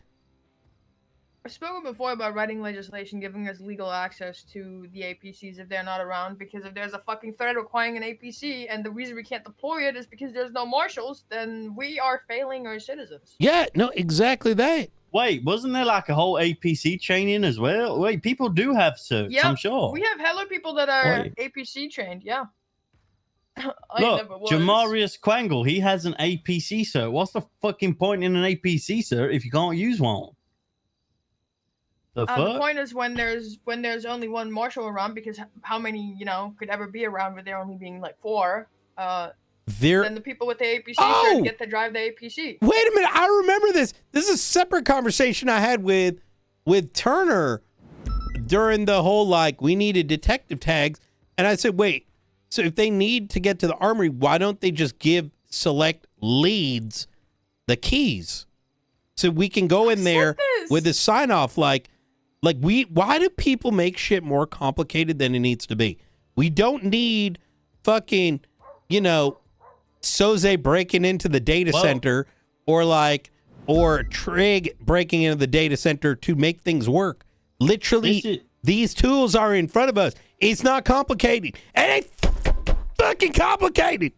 I've spoken before about writing legislation giving us legal access to the APCs if they're not around, because if there's a fucking threat requiring an APC and the reason we can't deploy it is because there's no marshals, then we are failing our citizens. Yeah, no, exactly that. Wait, wasn't there like a whole APC training as well? Wait, people do have certs, I'm sure. We have hella people that are APC trained, yeah. Look, Jamarius Quangle, he has an APC cert. What's the fucking point in an APC cert if you can't use one? The point is when there's only one marshal around, because how many could ever be around with there only being like 4? Then the people with the APC cert get to drive the APC. Wait a minute, I remember this. This is a separate conversation I had with Turner during the whole we needed detective tags, and I said, wait, so if they need to get to the armory, why don't they just give select leads the keys so we can go in there with a sign off? Why do people make shit more complicated than it needs to be? We don't need fucking Soze breaking into the data center or Trig breaking into the data center to make things work. Literally, these tools are in front of us. It's not complicated. It ain't fucking complicated.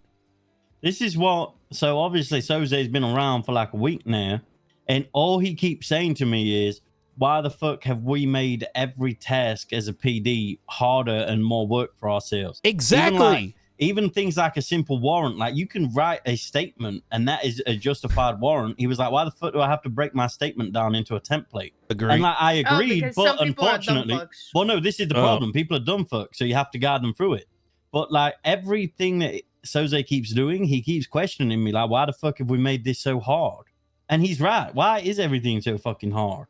This is what, so obviously Soze's been around for like a week now, and all he keeps saying to me is, why the fuck have we made every task as a PD harder and more work for ourselves? Exactly. Even things like a simple warrant, like you can write a statement and that is a justified warrant. He was like, why the fuck do I have to break my statement down into a template? Agree. And I agreed, but unfortunately, well, no, this is the problem. People are dumb fucks, so you have to guide them through it. But everything that Soze keeps doing, he keeps questioning me, why the fuck have we made this so hard? And he's right. Why is everything so fucking hard?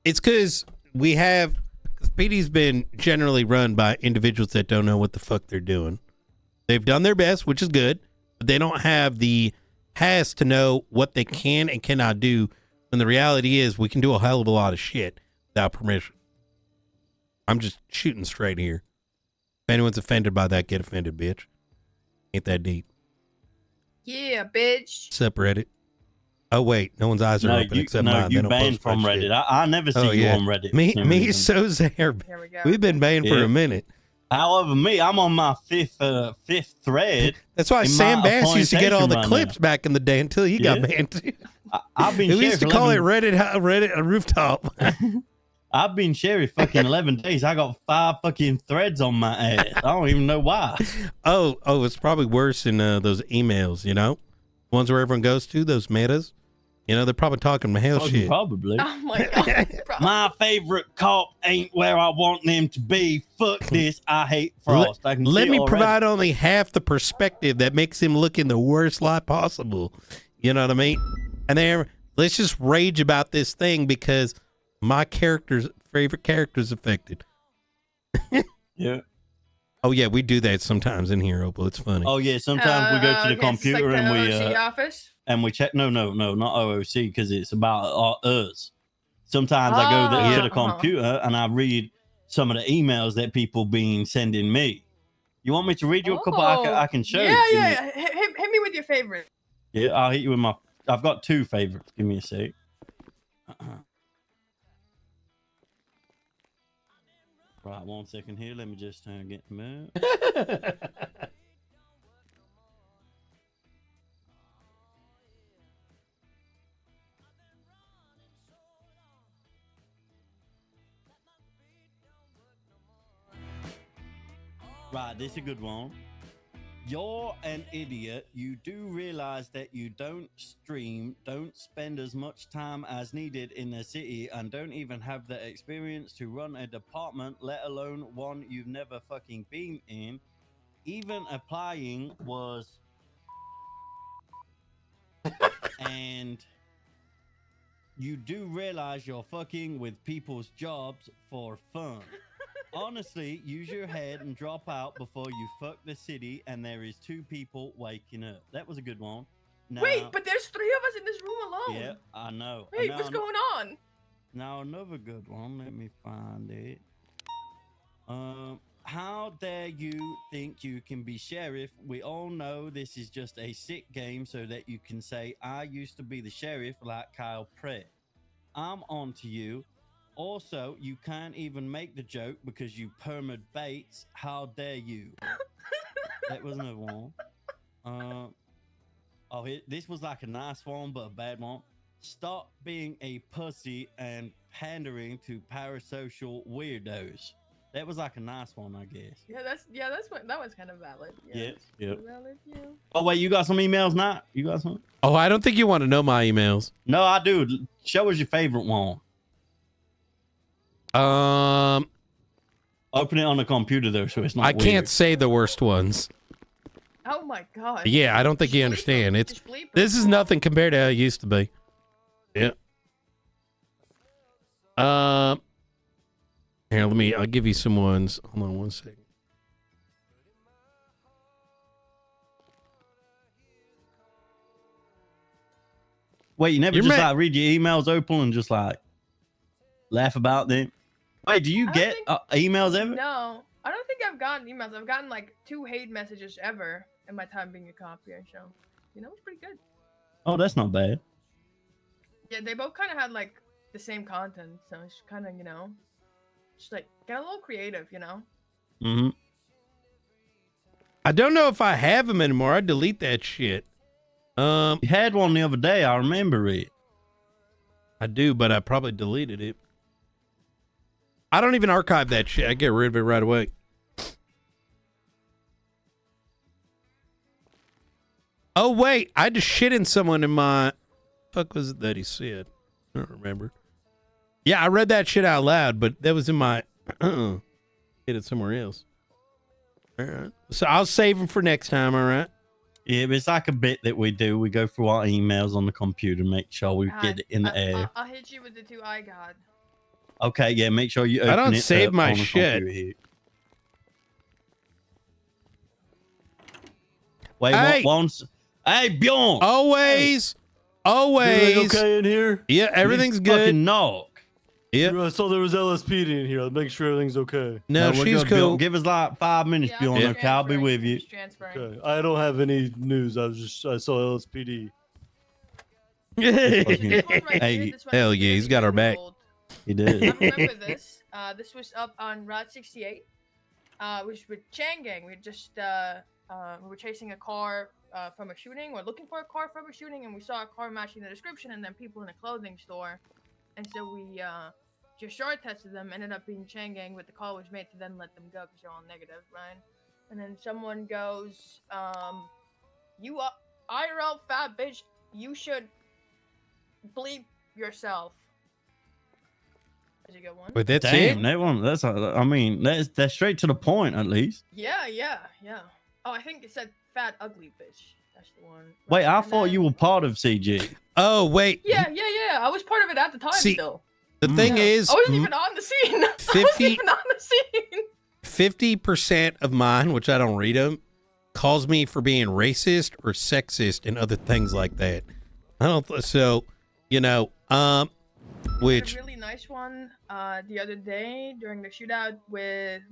It's because PD's been generally run by individuals that don't know what the fuck they're doing. They've done their best, which is good, but they don't have the has to know what they can and cannot do. When the reality is we can do a hell of a lot of shit without permission. I'm just shooting straight here. If anyone's offended by that, get offended, bitch. Ain't that deep. Yeah, bitch. Except Reddit. Oh, wait. No one's eyes are open except mine. You banned from Reddit. I never see you on Reddit. Me Soze, we've been banned for a minute. However, I'm on my fifth thread. That's why Sam Bass used to get all the clips back in the day until he got banned too. I've been. We used to call it Reddit a rooftop. I've been sheriff fucking 11 days. I got 5 fucking threads on my ass. I don't even know why. Oh, it's probably worse in those emails. Ones where everyone goes to those metas. They're probably talking hell shit. Probably. Oh my god. My favorite cop ain't where I want them to be. Fuck this. I hate Frost. Let me provide only half the perspective that makes him look in the worst light possible. You know what I mean? And then let's just rage about this thing because my favorite character's affected. Yeah. Oh yeah, we do that sometimes in here, Opal. It's funny. Oh yeah, sometimes we go to the computer like the and we office. And we check. No, not OOC, because it's about us. Sometimes I go to the computer and I read some of the emails that people been sending me. You want me to read you a couple? I can show you. Yeah. Hit me with your favorite. Yeah, I'll hit you with my. I've got 2 favorites. Give me a sec. Right, 1 second here. Let me just get them out. Right, this is a good one. You're an idiot. You do realize that you don't stream, don't spend as much time as needed in the city, and don't even have the experience to run a department, let alone one you've never fucking been in. Even applying was... And you do realize you're fucking with people's jobs for fun. Honestly, use your head and drop out before you fuck the city and there is 2 people waking up. That was a good one. Now, wait, but there's 3 of us in this room alone. Yeah, I know. Wait, what's going on? Now another good one. Let me find it. How dare you think you can be sheriff? We all know this is just a sick game so that you can say, I used to be the sheriff like Kyle Pratt. I'm on to you. Also, you can't even make the joke because you permed Bates. How dare you? That was another one. This was like a nice one, but a bad one. Stop being a pussy and pandering to parasocial weirdos. That was like a nice one, I guess. That was kind of valid. Yeah. Valid, yeah. Oh wait, you got some emails now? You got some? Oh, I don't think you want to know my emails. No, I do. Show us your favorite one. Open it on the computer though, so it's not. I can't say the worst ones. Oh my god. Yeah, I don't think you understand. This is nothing compared to how it used to be. Yeah. Here, I'll give you some ones. Hold on one second. Wait, you never like read your emails, Opal, and just like laugh about them? Wait, do you get emails ever? No, I don't think I've gotten emails. I've gotten like 2 hate messages ever in my time being a copier, so it's pretty good. Oh, that's not bad. Yeah, they both kind of had like the same content, so it's kind of just like get a little creative, Mm-hmm. I don't know if I have them anymore. I delete that shit. You had one the other day. I remember it. I do, but I probably deleted it. I don't even archive that shit. I get rid of it right away. Oh, wait. I just shit in someone in my... Fuck was it that he said? I don't remember. Yeah, I read that shit out loud, but that was in my... Hit it somewhere else. All right. So I'll save them for next time, all right? Yeah, but it's like a bit that we do. We go through our emails on the computer, make sure we get it in the air. I'll hit you with the 2 I got. Okay, yeah, make sure you open it. I don't save my shit. Wait, hey. Hey, Bjorn! Always. Everything okay in here? Yeah, everything's good. Fucking knock. Yeah. I saw there was LSPD in here. I'll make sure everything's okay. No, she's good, cool. Bjorn. Give us like 5 minutes, Bjorn. Yeah, Okay, I'll be with you. Okay. I don't have any news. I saw LSPD. Hey, hell yeah, he's got our back. He did. I remember this. This was up on Route 68. It was with Chang Gang. We were chasing a car from a shooting. We're looking for a car from a shooting, and we saw a car matching the description, and then people in a clothing store. And so we just short tested them. Ended up being Chang Gang, but the call was made to then let them go because they're all negative, right? And then someone goes, "You IRL fat bitch, you should bleep yourself." Did you get one? But that's Damn, it. that one. That's straight to the point, at least. Yeah. Oh, I think it said fat ugly bitch. That's the one. Wait, I And thought then- you were part of CG. Oh, wait. Yeah. I was part of it at the time. See, still. The thing is, I wasn't even on the scene. I wasn't even on the scene. 50% of mine, which I don't read them, calls me for being racist or sexist and other things like that. I don't. Which A really nice one the other day during the shootout with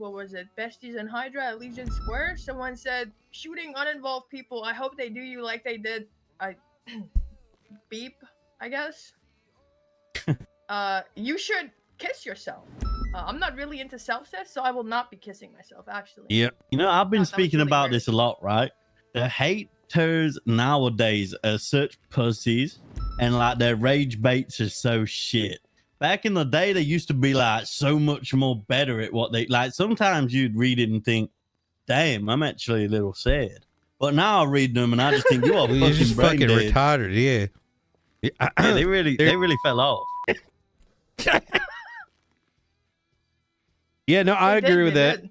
Besties and Hydra at Legion Square. Someone said, "Shooting uninvolved people. I hope they do you like they did." Beep, I guess. You should kiss yourself. I'm not really into self-cess, so I will not be kissing myself. Actually. Yep. I've been That was speaking really about weird. this a lot, right? The haters nowadays are such pussies, and like their rage baits are so shit. Back in the day, they used to be like so much more better at what they like. Sometimes you'd read it and think, "Damn, I'm actually a little sad." But now I read them and I just think you are You're just fucking fucking brain dead. retarded. Yeah. Yeah, they really fell off. Yeah, no, I They did, agree with they that. did.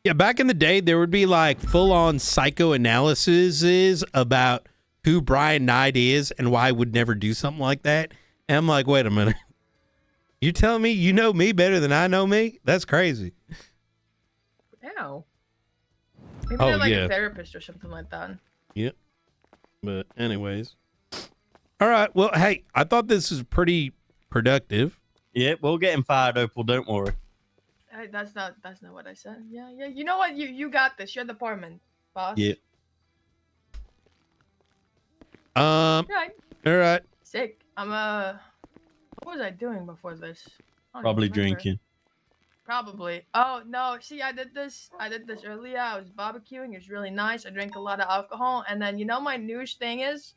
Yeah, back in the day, there would be like full-on psychoanalyses about who Brian Knight is and why I would never do something like that. And I'm like, wait a minute. You're telling me you know me better than I know me? That's crazy. Ow. Maybe Oh, they're like yeah. a therapist or something like that. Yep. But anyways. All right. Well, hey, I thought this was pretty productive. Yeah, we'll get him fired, Opal. Don't worry. That's not what I said. Yeah. You know what? You got this. You're the department, boss. Yeah. Right. All right. Sick. What was I doing before this? don't Probably even remember. drinking. Probably. Oh no, see, I did this earlier. I was barbecuing. It was really nice. I drank a lot of alcohol, and then my newest thing is,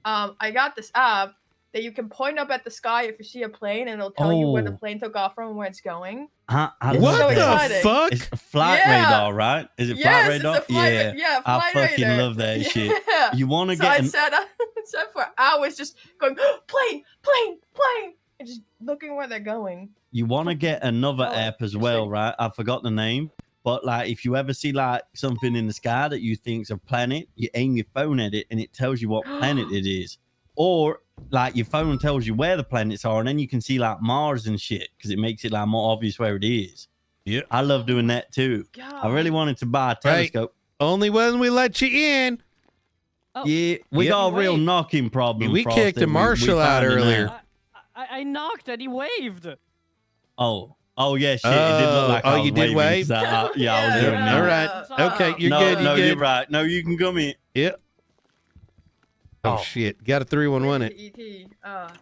I got this app that you can point up at the sky if you see a plane, and it'll tell you where the plane took off from and where it's going. I It's What so the exciting. fuck? It's a flight Yeah. radar, right? Is it flight Yes, radar? it's a flight. Yeah. Flight I fucking radar. love that shit. Yeah. You want to So get I an, sat for hours just going plane, plane, plane, and just looking where they're going. you want to get another Oh, app as interesting. well, right? I forgot the name, but like if you ever see like something in the sky that you think's a planet, you aim your phone at it and it tells you what planet it is. Or like your phone tells you where the planets are, and then you can see like Mars and shit because it makes it like more obvious where it is. Yeah. I love doing that too. I really wanted to buy a telescope. Only when we let you in. Oh. Yeah, we Yep. got a real Wait. knocking problem. We Frosty. kicked a Marshall out found it earlier. now. I knocked and he waved. Oh, yeah, shit. It did look like Oh, I was you did waving, wave? 'cause I was Yeah, doing yeah. that. All right. Stop. Okay, you're no, good. no, You're you're good. right. No, you can come in. Yep. Oh, shit. Got a 311 it. E.T. Fuck.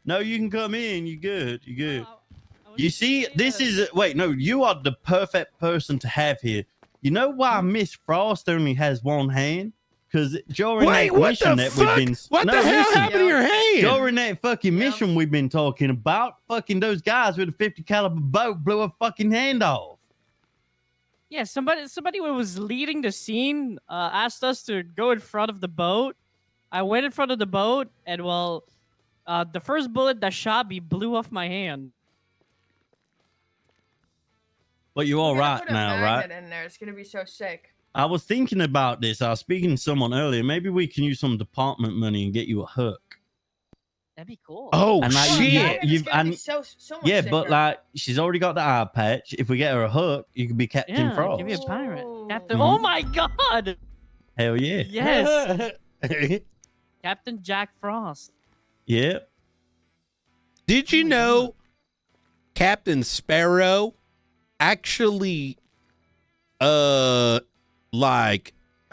No, you can come in. You good. You good. I was You just see, gonna this say that- is wait, no, you are the perfect person to have here. You know why Miss Frost only has one hand? Because during Wait, that what mission the that fuck? we've been What no, the hell listen, happened to your hand? during that fucking Yeah. mission we've been talking about, fucking those guys with a 50 caliber boat blew a fucking hand off. Yeah, somebody who was leading the scene asked us to go in front of the boat. I went in front of the boat, and the first bullet that shot me blew off my hand. But you're all We're gonna right put a now, right? magnet in there. It's gonna be so sick. I was thinking about this. I was speaking to someone earlier. Maybe we can use some department money and get you a hook. That'd be cool. Oh, And like, Well, a shit. magnet is you've- gonna be and- so much Yeah, sicker. but like she's already got the eye patch. If we get her a hook, you could be Captain yeah, Frost. give me a pirate. Captain. Mhm. Oh my god! Hell yeah. Yes, Captain Jack Frost. Yeah. Did you know Captain Sparrow actually like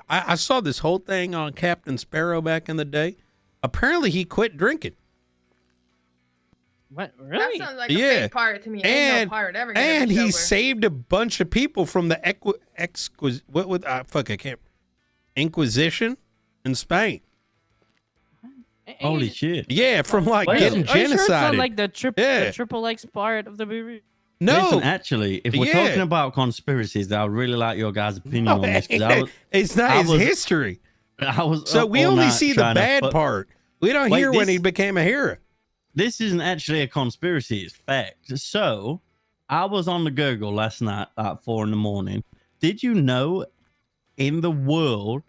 I saw this whole thing on Captain Sparrow back in the day. Apparently he quit drinking. What? That Really? sounds like Yeah. a fake pirate to me. Ain't And- no pirate ever gonna And be he sober. saved a bunch of people from the Inquisition in Spain. Holy shit. Yeah, from like Wait, getting are you sure it's not genocided. like the Yeah. triple X part of the movie? No, Listen, actually, if we're Yeah. talking about conspiracies, I would really like your guys' opinion no, on this because it's not I his was- history. I was So up we all only night see the trying to bad fu- part. We don't Wait, hear when this- he became a hero. This isn't actually a conspiracy; it's fact. So, I was on the Google last night at 4 a.m. Did you know, in the world,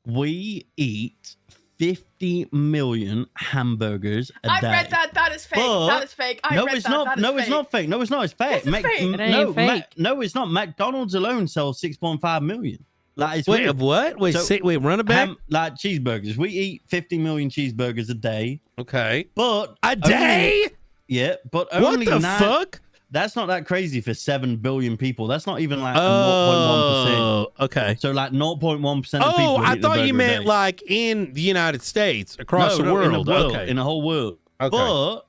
we eat 50 million hamburgers a I day? read that. That is fake. But- That is fake. I No, read it's that. not. That is No, it's fake. not fake. No, it's not. It's fake. Yes, it's fake. It ain't fake. No, it's not. McDonald's alone sells 6.5 million. Like, it's Wait, real. of what? Wait, So, wait, run it back. Like cheeseburgers. We eat 50 million cheeseburgers a day, Okay. but A day? yeah, but What only the nine, fuck? That's not that crazy for 7 billion people. That's not even like 0.1%. Oh, okay. So like 0.1% of people. Oh, I eat the thought you burger a meant day. like in the United States, across No, the no, world. in the world, Okay. in the whole world. Okay. But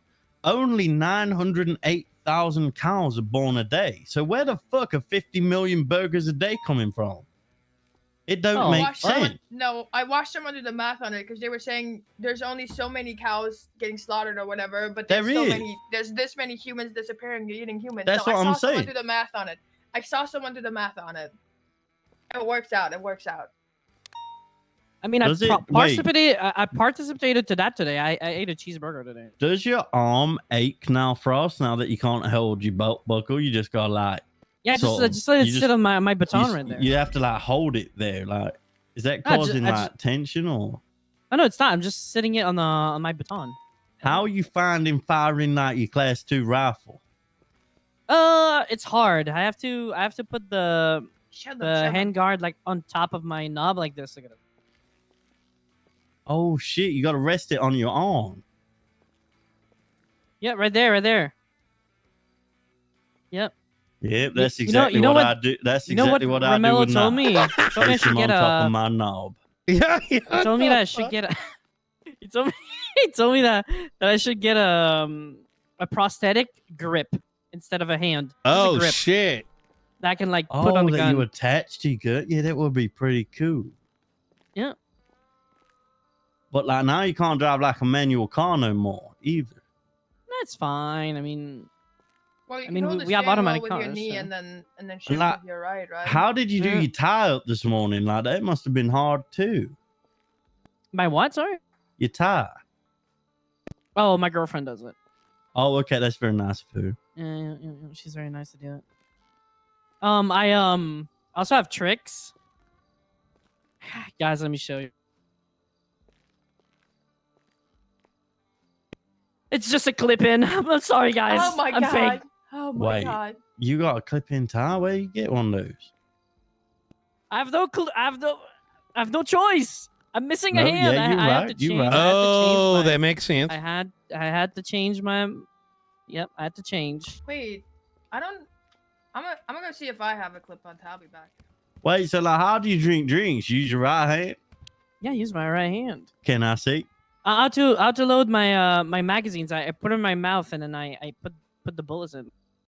only 908,000 cows are born a day. So where the fuck are 50 million burgers a day coming from? It don't Oh, make Watched someone- sense. No, I watched someone do the math on it because they were saying there's only so many cows getting slaughtered or whatever, but there's There so is. many. There's this many humans disappearing and eating humans. That's so what I I'm saw someone saying. do the math on it. I saw someone do the math on it. It works out. It works out. I mean, Does it- I participated to that today. I ate a cheeseburger today. Does your arm ache now, Frost? Now that you can't hold your belt buckle, you just got like Yeah, So, just let it you sit just- on my baton you, right there. you have to like hold it there. Like, is that I ju- causing I like tension or? Oh no, it's not. I'm just sitting it on my baton. How are you finding firing like your class 2 rifle? It's hard. I have to put the Shut the hand guard like on top of my knob like this. Look at it. Oh shit! You got to rest it on your arm. Yeah, right there, right there. Yep. Yep, that's you know- exactly you know what what- I do. That's You know what exactly what I do Ramello with told me? He told me I Place should them get on top a. of my knob. Yeah, He told me that I should get a. He told me that I should get a prosthetic grip instead of a hand. Just a Oh grip shit! that I can like put on the that gun. you attach to your gun. Yeah, that would be pretty cool. Yeah. But like now you can't drive like a manual car no more either. That's fine. I mean, Well, you I mean, can hold we have the steering wheel automatic with your cars, knee so- and then shift Like, with your right, right? How did you do Yeah. your tie up this morning? Like that must have been hard too. my what? Sorry. Your tie. Oh, my girlfriend does it. Oh, okay, that's very nice of her. Yeah, she's very nice to do it. I also have tricks. Guys, let me show you. It's just a clip in. I'm sorry, guys. Oh my I'm god. fake. Oh my Wait. god. You got a clip-in tie? Where you get one of those? I have no choice. I'm missing No, a hand. yeah, you're I had right, to you're change. right. I had to change Oh, my- that makes sense. I had to change my. Yep, I had to change. Wait, I don't. I'm gonna go see if I have a clip on. I'll be back. Wait, so like, how do you drink drinks? Use your right hand? Yeah, use my right hand. Can I see? How to load my my magazines? I put it in my mouth and then I put the bullets in.